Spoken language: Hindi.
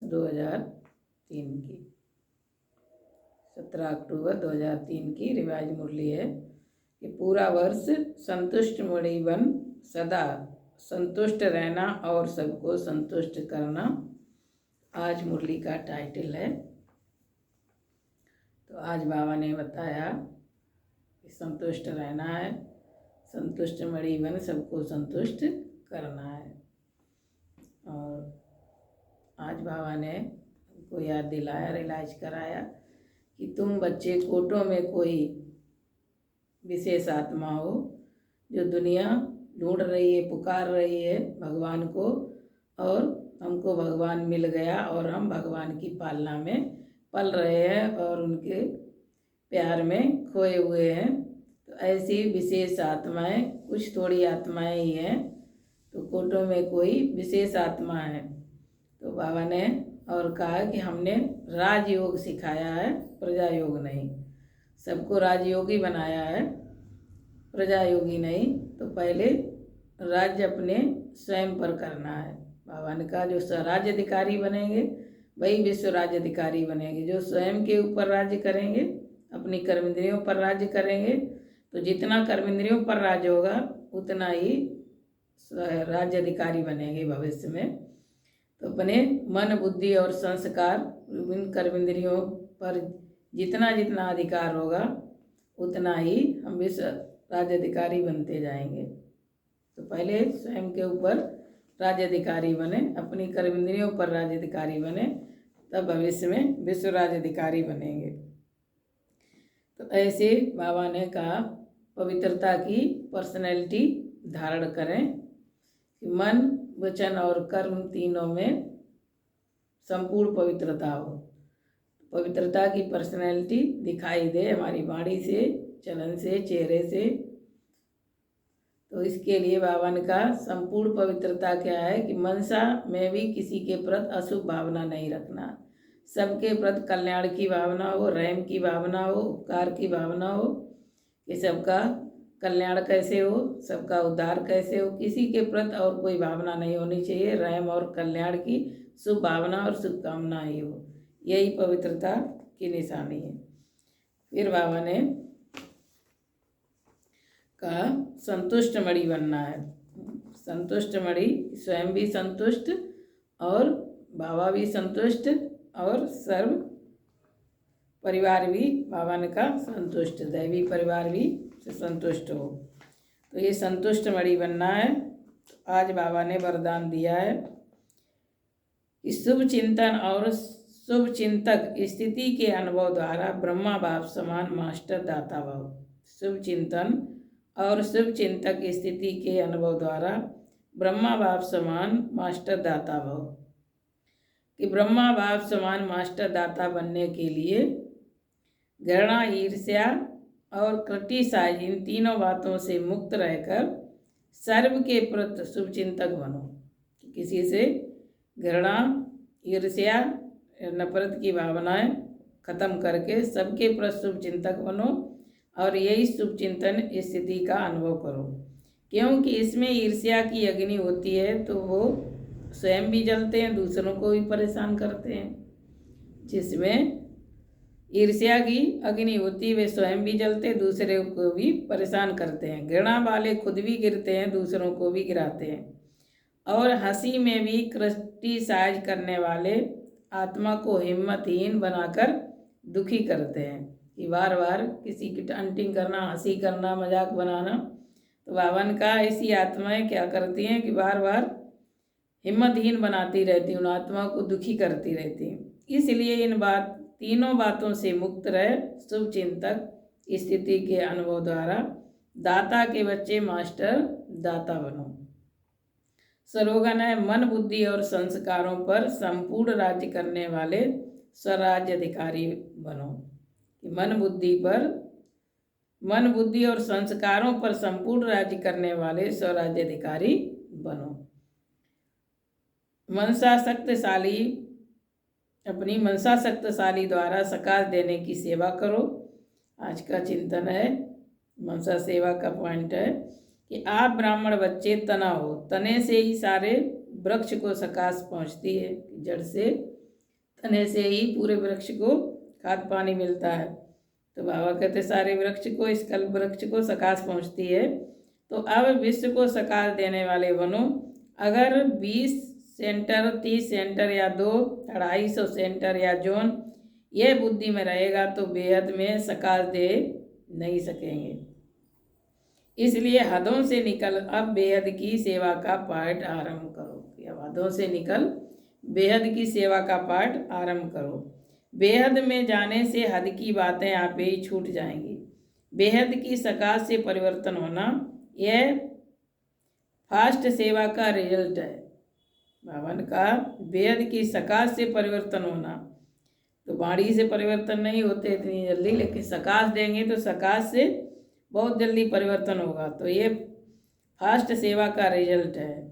2003 की, 17 अक्टूबर 2003 की रिवाइज मुरली है कि पूरा वर्ष संतुष्ट मणि बन सदा संतुष्ट रहना और सबको संतुष्ट करना आज मुरली का टाइटल है। तो आज बाबा ने बताया कि संतुष्ट रहना है, संतुष्ट मणि बन सबको संतुष्ट करना है। और आज बाबा ने हमको याद दिलाया, रियलाइज कराया कि तुम बच्चे कोटों में कोई विशेष आत्मा हो जो दुनिया ढूंढ रही है, पुकार रही है भगवान को, और हमको भगवान मिल गया और हम भगवान की पालना में पल रहे हैं और उनके प्यार में खोए हुए हैं। तो ऐसी विशेष आत्माएं, कुछ थोड़ी आत्माएं ही हैं, तो कोटों में कोई विशेष आत्मा है। तो बाबा ने और कहा कि हमने राजयोग सिखाया है, प्रजा योग नहीं। सबको राजयोगी बनाया है, प्रजा योगी नहीं। तो पहले राज्य अपने स्वयं पर करना है। बाबा ने कहा जो राज्य अधिकारी बनेंगे वही विश्व राज्य अधिकारी बनेंगे। जो स्वयं के ऊपर राज्य करेंगे, अपनी कर्मेंद्रियों पर राज्य करेंगे, तो जितना कर्मेंद्रियों पर राज्य होगा उतना ही राज्य अधिकारी बनेंगे भविष्य में। तो अपने मन, बुद्धि और संस्कार, विभिन्न कर्मेंद्रियों पर जितना जितना अधिकार होगा उतना ही हम विश्व राज्य अधिकारी बनते जाएंगे। तो पहले स्वयं के ऊपर राज्य अधिकारी बने, अपनी कर्मेंद्रियों पर राज्य अधिकारी बने, तब भविष्य में विश्व राज्य अधिकारी बनेंगे। तो ऐसे बाबा ने कहा पवित्रता की पर्सनैलिटी धारण करें कि मन, वचन और कर्म तीनों में संपूर्ण पवित्रता हो। पवित्रता की पर्सनैलिटी दिखाई दे हमारी वाणी से, चलन से, चेहरे से। तो इसके लिए बाबा ने कहा संपूर्ण पवित्रता क्या है कि मनसा में भी किसी के प्रति अशुभ भावना नहीं रखना, सबके प्रति कल्याण की भावना हो, रहम की भावना हो, उपकार की भावना हो कि सबका कल्याण कैसे हो, सबका उद्धार कैसे हो। किसी के प्रति और कोई भावना नहीं होनी चाहिए, रहम और कल्याण की शुभ भावना और शुभकामना ही हो। यही पवित्रता की निशानी है। फिर बाबा ने कहा संतुष्ट मणि बनना है। संतुष्ट मणि, स्वयं भी संतुष्ट और बाबा भी संतुष्ट और सर्व परिवार भी बाबा ने कहा संतुष्ट, दैवी परिवार भी संतुष्ट हो। तो ये संतुष्ट मणि बनना है। तो आज बाबा ने वरदान दिया है कि शुभ चिंतन और शुभ चिंतक स्थिति के अनुभव द्वारा ब्रह्मा बाप समान मास्टर दाता भाव। शुभ चिंतन और शुभ चिंतक स्थिति के अनुभव द्वारा ब्रह्मा बाप समान मास्टर दाता भाव। कि ब्रह्मा बाप समान मास्टर दाता बनने के लिए घृणा, ईर्ष्या और क्रिटिसाइज, इन तीनों बातों से मुक्त रहकर सर्व के प्रति शुभ चिंतक बनो। किसी से घृणा, ईर्ष्या, नफरत की भावनाएं खत्म करके सबके प्रति शुभ चिंतक बनो और यही शुभ चिंतन स्थिति का अनुभव करो। क्योंकि इसमें ईर्ष्या की अग्नि होती है तो वो स्वयं भी जलते हैं, दूसरों को भी परेशान करते हैं। जिसमें ईर्ष्या की अग्नि होती है वे स्वयं भी जलते, दूसरे को भी परेशान करते हैं। घृणा वाले खुद भी गिरते हैं, दूसरों को भी गिराते हैं। और हंसी में भी क्रिटिसाइज करने वाले आत्मा को हिम्मतहीन बनाकर दुखी करते हैं कि बार बार किसी की टंटिंग करना, हंसी करना, मजाक बनाना। तो बाबा ने कहा ऐसी आत्माएं क्या करती हैं कि बार बार हिम्मतहीन बनाती रहती, उन आत्माओं को दुखी करती रहती। इसलिए इन तीनों बातों से मुक्त रहे शुभ चिंतक स्थिति के अनुभव द्वारा दाता के बच्चे मास्टर दाता बनो। स्लोगन है मन, बुद्धि और संस्कारों पर संपूर्ण राज्य करने वाले स्वराज्य अधिकारी बनो। मन, बुद्धि और संस्कारों पर संपूर्ण राज्य करने वाले स्वराज्य अधिकारी बनो। अपनी मनसा शक्तिशाली द्वारा सकाश देने की सेवा करो। आज का चिंतन है, मनसा सेवा का पॉइंट है कि आप ब्राह्मण बच्चे तना हो, तने से ही सारे वृक्ष को सकाश पहुंचती है, जड़ से तने से ही पूरे वृक्ष को खाद पानी मिलता है। तो बाबा कहते सारे वृक्ष को, इस कल्प वृक्ष को सकाश पहुँचती है। तो अब विश्व को सकाश देने वाले वनों, अगर 20 सेंटर, 30 सेंटर या 200-250 सेंटर या जोन यह बुद्धि में रहेगा तो बेहद में सकाश दे नहीं सकेंगे। इसलिए हदों से निकल अब बेहद की सेवा का पाठ आरंभ करो। अब हदों से निकल बेहद की सेवा का पाठ आरंभ करो। बेहद में जाने से हद की बातें आप ही छूट जाएंगी। बेहद की सकाश से परिवर्तन होना यह फास्ट सेवा का रिजल्ट है। बाबा ने कहा बेहद की सकाश से परिवर्तन होना, तो वाणी से परिवर्तन नहीं होते इतनी जल्दी, लेकिन सकाश देंगे तो सकाश से बहुत जल्दी परिवर्तन होगा। तो ये फास्ट सेवा का रिजल्ट है।